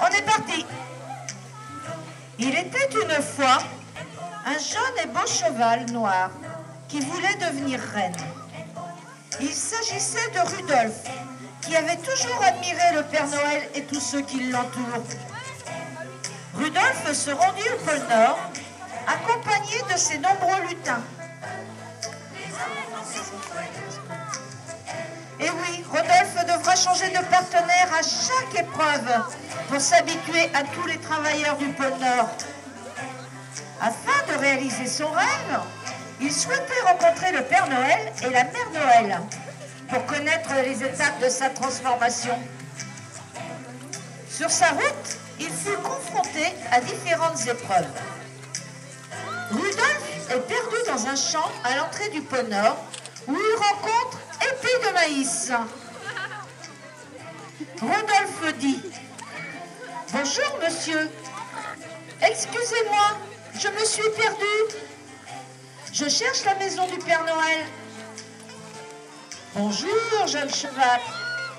On est parti. Il était une fois un jeune et beau cheval noir qui voulait devenir reine. Il s'agissait de Rudolf, qui avait toujours admiré le Père Noël et tous ceux qui l'entourent. Rudolf se rendit au pôle Nord, accompagné de ses nombreux lutins. Et oui, Rodolphe devra changer de partenaire à chaque épreuve pour s'habituer à tous les travailleurs du pôle Nord. Afin de réaliser son rêve, il souhaitait rencontrer le Père Noël et la Mère Noël pour connaître les étapes de sa transformation. Sur sa route, il fut confronté à différentes épreuves. Rudolf est perdu dans un champ à l'entrée du pôle Nord où il rencontre Épée de Maïs. Rodolphe dit « Bonjour monsieur, excusez-moi, je me suis perdu. Je cherche la maison du Père Noël. » « Bonjour jeune cheval,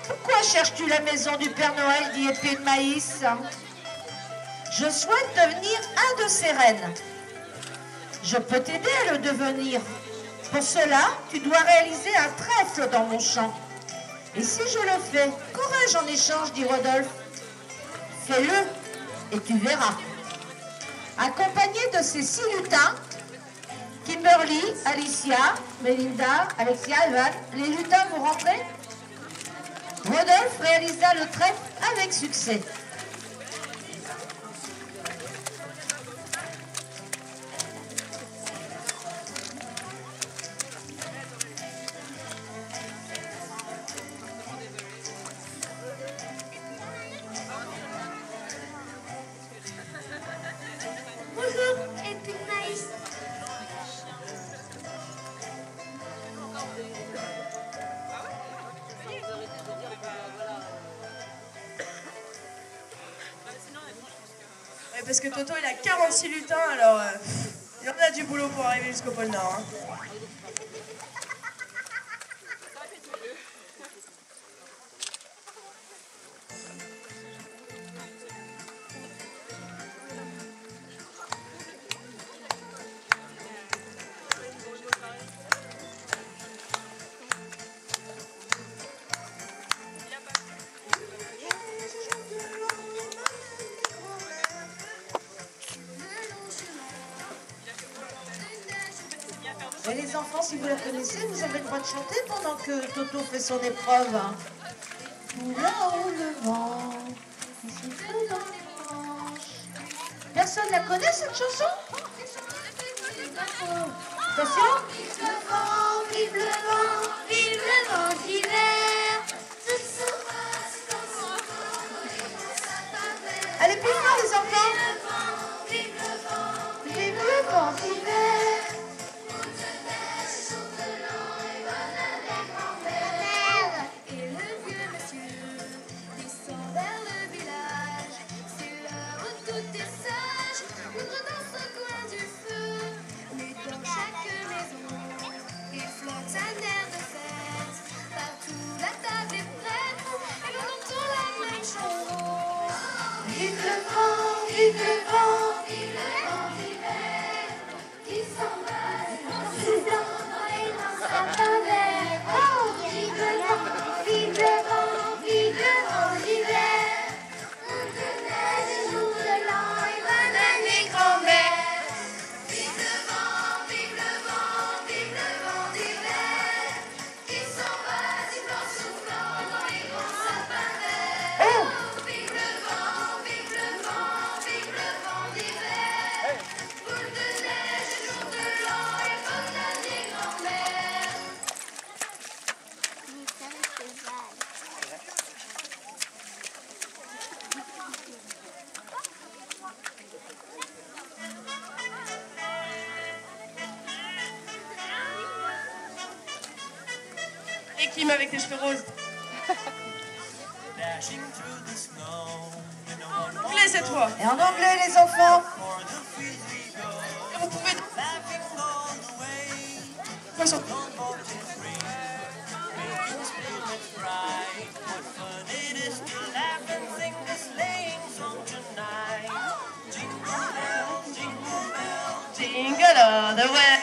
pourquoi cherches-tu la maison du Père Noël » dit Épée de Maïs. « Je souhaite devenir un de ses reines. Je peux t'aider à le devenir. Pour cela, tu dois réaliser un trèfle dans mon champ. Et si je le fais, qu'aurai-je en échange » dit Rodolphe. « Fais-le et tu verras. » Accompagné de ses 6 lutins, Kimberly, Alicia, Melinda, Alexia, Evan, les lutins vont rentrer. Rodolphe réalisa le trèfle avec succès. Bonjour, Épée de Maïs. Ouais, parce que Toto il a 46 lutins, alors il y en a du boulot pour arriver jusqu'au pôle Nord. Hein. Et les enfants, si vous la connaissez, vous avez le droit de chanter pendant que Toto fait son épreuve. Là-haut le vent, qui souffle dans les branches. Personne la connaît cette chanson? Attention. Vive le vent, vive le vent, vive le vent d'hiver. Ce sera Allez plus fort les enfants. vive le vent, Vive le vent d'hiver. et le vieux monsieur descend vers le village. C'est l'heure où tout est sage, ouvre dans ce coin du feu. Mais dans chaque maison, il flotte un air de fête. Partout la table est prête, et l'on entend la même chanson. Vive le vent, vive le vent, vive le vent d'hiver, qui s'envole en soufflant dans les grands sapins verts. Oh, vive le vent, vive le vent, vive le vent d'hiver. Jour de neige, jour de l'an, et bonne année grand-mère. Vive le vent, vive le vent, vive le vent d'hiver, qui s'envole sifflant, soufflant dans les grands sapins verts. Oh, vive le vent, vive le vent, vive le vent d'hiver. Boule de neige, jour de l'an, et bonne année grand-mère. Et Kim avec tes cheveux roses. Anglais cette fois. Et en anglais les enfants. Et vous pouvez... Poisson. What fun it is to laugh and sing the sleighing song de ouais.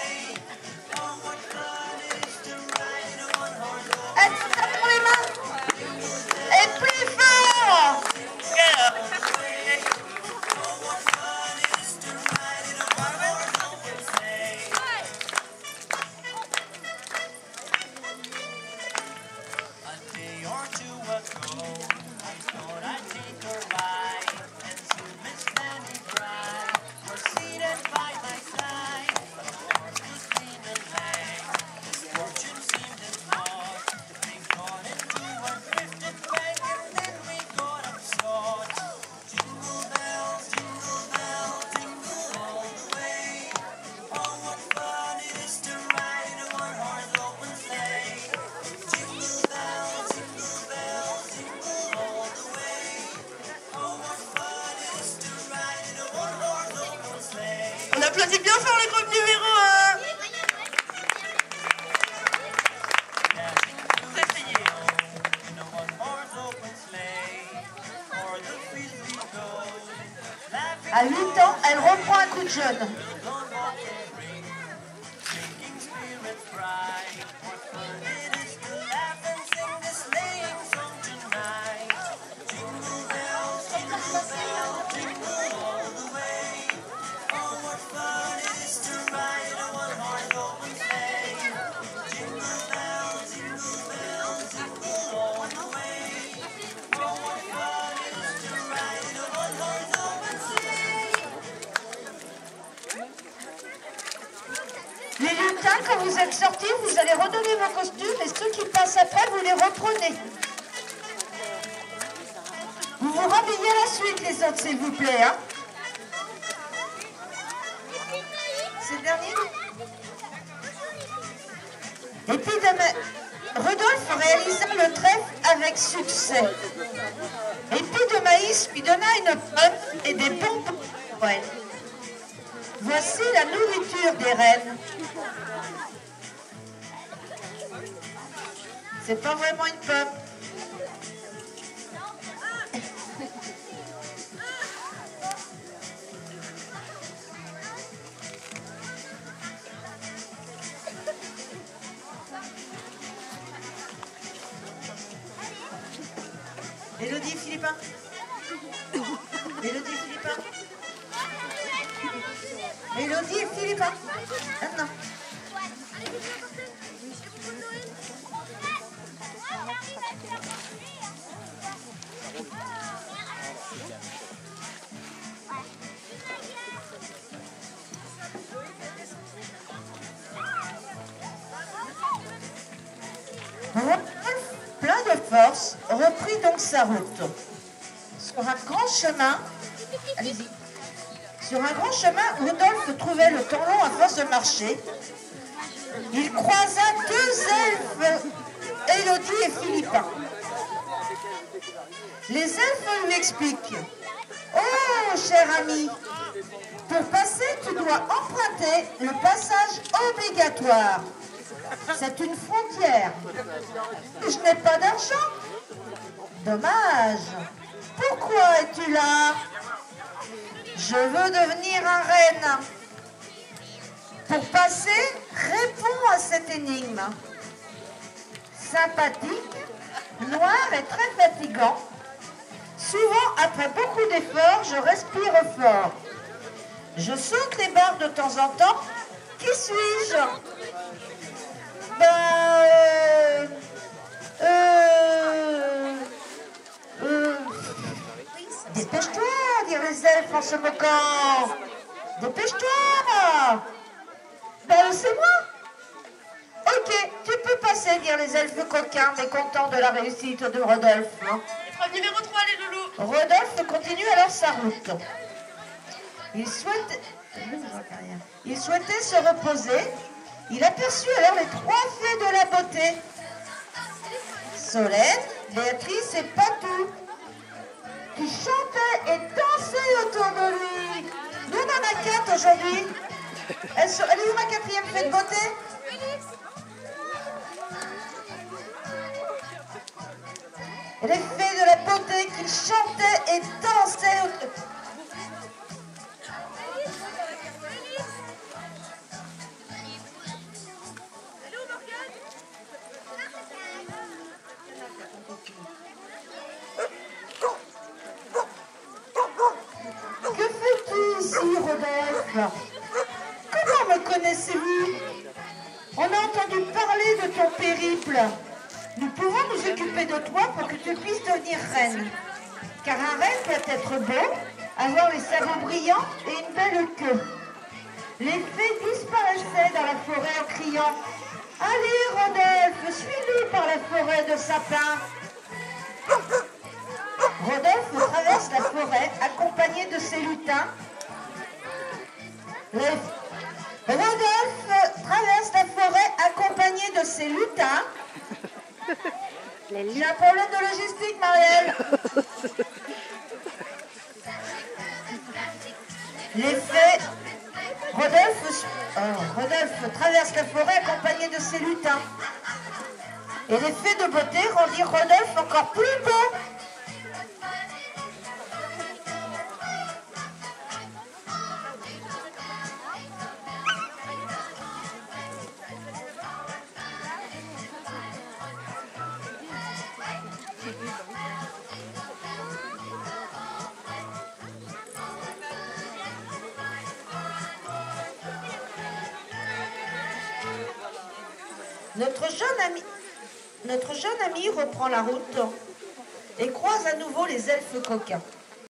Allez, tape pour les mains. Et plus fort. On applaudit bien fort le groupe numéro 1. C'est essayé. À 8 ans, elle reprend un coup de jeune. Les lutins, quand vous êtes sortis, vous allez redonner vos costumes et ceux qui passent après, vous les reprenez. Vous vous rhabillez à la suite, les autres, s'il vous plaît. Hein. C'est le dernier. Et puis, Rudolf réalisa le trèfle avec succès. Et puis de maïs lui donna une pomme et des bonbons. Ouais. Voici la nourriture des reines. C'est pas vraiment une pomme. Élodie Philippin. Élodie Philippin. Élodie et Philippin. Maintenant. Rodolphe, plein de force, reprit donc sa route. Sur un grand chemin, allez-y. Sur un grand chemin, Rodolphe trouvait le temps long à force de marcher. Il croisa deux elfes, Élodie et Philippin. Les elfes lui expliquent. Oh, cher ami, pour passer, tu dois emprunter le passage obligatoire. C'est une frontière. Je n'ai pas d'argent. Dommage. Pourquoi es-tu là? Je veux devenir un reine. Pour passer, réponds à cette énigme. Sympathique, noir et très fatigant. Souvent, après beaucoup d'efforts, je respire fort. Je saute les barres de temps en temps. Qui suis-je? Dépêche-toi, dirent les elfes en se moquant. Dépêche-toi. C'est moi. Ok, tu peux passer, dirent les elfes coquins, mécontents de la réussite de Rodolphe. Épreuve numéro 3, les loulous. Rodolphe continue alors sa route. Il souhaitait se reposer. Il aperçut alors les trois fées de la beauté. Solène, Béatrice et Patou, qui chantaient et dansaient autour de lui. Nous, on en a 4 aujourd'hui. Elle est où ma 4e fée de beauté? Les fées de la beauté qui chantaient et dansaient autour. Rodolphe. Comment me connaissez-vous? On a entendu parler de ton périple. Nous pouvons nous occuper de toi pour que tu puisses devenir reine. Car un reine doit être beau, avoir les sabots brillants et une belle queue. Les fées disparaissaient dans la forêt en criant « Allez, Rodolphe, suis-nous par la forêt de sapins !» Rodolphe traverse la forêt accompagné de ses lutins. Rodolphe traverse la forêt accompagné de ses lutins. Il y a un problème de logistique, Marielle. Les fées... Rodolphe traverse la forêt accompagné de ses lutins. Et les fées de beauté rendirent Rodolphe encore plus beau. Notre jeune ami reprend la route et croise à nouveau les elfes coquins.